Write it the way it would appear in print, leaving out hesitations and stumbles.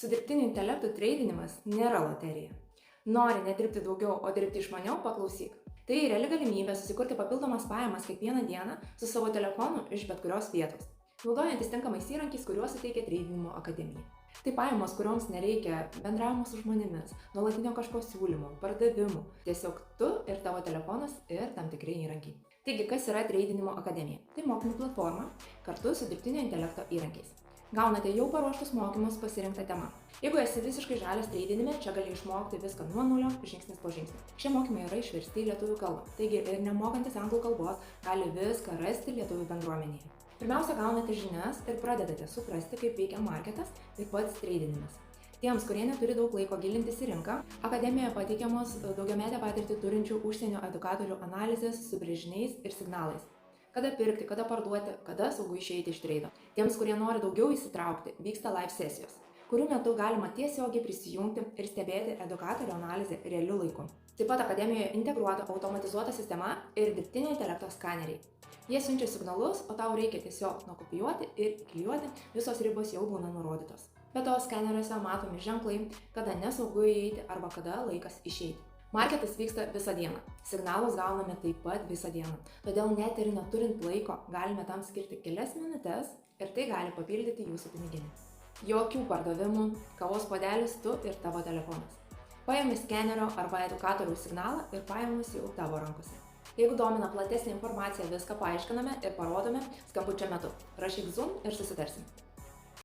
Su dirbtiniu intelektu treidinimas nėra loterija. Nori nedirbti daugiau, o dirbti išmaniau, paklausyk. Tai reali galimybė susikurti papildomas pajamas kiekvieną dieną su savo telefonu iš bet kurios vietos, naudojantis tinkamais įrankiais, kuriuos suteikia Treidinimo akademija. Tai pajamos, kurioms nereikia bendravimo su žmonėmis, nuolatinio kažko siūlymų, pardavimų. Tiesiog tu ir tavo telefonas ir tam tikri įrankiai. Taigi, kas yra Treidinimo akademija? Tai mokymų platforma kartu su dirbtinio intelekto įrankiais. Gaunate jau paruoštus mokymus pasirinktą temą. Jeigu esi visiškai žalias treidinime, čia gali išmokti viską nuo nulio, žingsnis po žingsnio. Šie mokymai yra išversti į lietuvių kalbą, taigi ir nemokantis anglų kalbos gali viską rasti lietuvių bendruomenėje. Pirmiausia, gaunate žinias ir pradedate suprasti, kaip veikia marketas ir pats treidinimas. Tiems, kurie neturi daug laiko gilintis į rinką, akademijoje pateikiamos daugiametę patirtį turinčių užsienio edukatorių analizės su brėžiniais ir signalais. Kada pirkti, kada parduoti, kada saugu išeiti iš treido. Tiems, kurie nori daugiau įsitraukti, vyksta live sesijos, kurių metu galima tiesiogiai prisijungti ir stebėti edukatorių analizę realiu laiku. Taip pat akademijoje integruota automatizuota sistema ir dirbtinio intelekto skaneriai. Jie siunčia signalus, o tau reikia tiesiog nukopijuoti ir įklijuoti, visos ribos jau būna nurodytos. Be to, skaneriuose matomi ženklai, kada nesaugu įeiti arba kada laikas išeiti. Marketas vyksta visą dieną. Signalus gauname taip pat visą dieną. Todėl net ir neturint laiko, galime tam skirti kelias minutes ir tai gali papildyti jūsų piniginę. Jokių pardavimų, kavos puodelis tu ir tavo telefonas. Paimi skenerio arba edukatoriaus signalą ir pajamos jau tavo rankose. Jeigu domina platesnė informacija, viską paaiškiname ir parodome skambučio metu. Rašyk Zoom ir susitarsim.